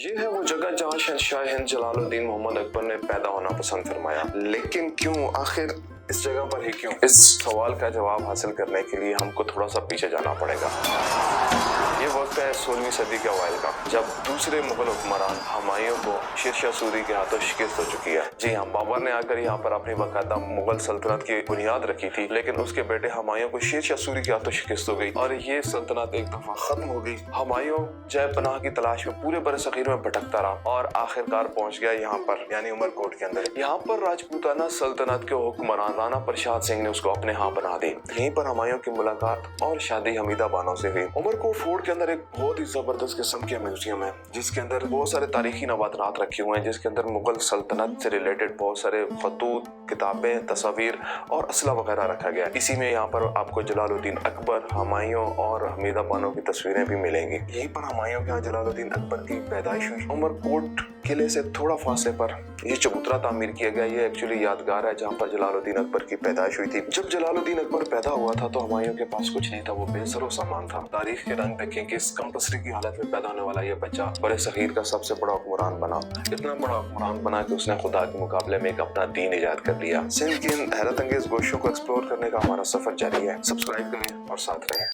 ये है वो जगह जहाँ शहंशाह हिंद जलालुद्दीन मोहम्मद अकबर ने पैदा होना पसंद फरमाया। लेकिन क्यों, आखिर इस जगह पर ही क्यों? इस सवाल का जवाब हासिल करने के लिए हमको थोड़ा सा पीछे जाना पड़ेगा। ये वक्त है 16वीं सदी के अवाइल का, जब दूसरे मुगल हुक्मरान हुमायूं को शेर शाह सूरी के हाथों शिकस्त हो चुकी है। जी हाँ, बाबर ने आकर यहाँ पर अपनी बाकायदा मुगल सल्तनत की बुनियाद रखी थी, लेकिन उसके बेटे हुमायूं को शेर शाह सूरी के हाथों शिकस्त हो गई और ये सल्तनत एक दफा खत्म हो गई। हुमायूं जय पनाह की तलाश में पूरे बरसगीर में भटकता रहा और आखिरकार पहुंच गया यहाँ पर, यानी उमरकोट के अंदर। यहाँ पर राजपूताना सल्तनत के हुक्मरान राणा प्रसाद सिंह ने उसको अपने यहाँ बना दी। यहीं पर हुमायूं की मुलाकात और शादी हमीदा बानो से हुई। उमरकोट फोर्ट के अंदर एक बहुत ही जबरदस्त किस्म का म्यूजियम है, जिसके अंदर बहुत सारे तारीखी नवादरात रखे हुए हैं, जिसके अंदर मुगल सल्तनत से रिलेटेड बहुत सारे खतूत, किताबें, तस्वीर और असला वगैरह रखा गया है। इसी में यहाँ पर आपको जलालुद्दीन अकबर, हुमायूं और हमीदा बानो की तस्वीरें भी मिलेंगी। यहीं पर हुमायूं के यहाँ जलालुद्दीन अकबर की पैदाइश हुई। उमरकोट किले से थोड़ा फासले पर ये चबूतरा तामीर किया गया। ये एक्चुअली यादगार है जहाँ पर जलालुद्दीन अकबर की पैदाइश हुई थी। जब जलालुद्दीन अकबर पैदा हुआ था तो हुमायूं के पास कुछ नहीं था, वो बेसरो सामान था। तारीख के रंग देखें कि इस कम पसरी की हालत में पैदा होने वाला ये बच्चा बड़े सगीर का सबसे बड़ा हुक्मरान बना। इतना बड़ा हुक्मरान बना कि उसने खुदा के मुकाबले में एक अपना दीन इजाद कर लिया। सिंध की इन हैरत अंगेज गोशों को एक्सप्लोर करने का हमारा सफर जारी है। सब्सक्राइब करें और साथ रहें।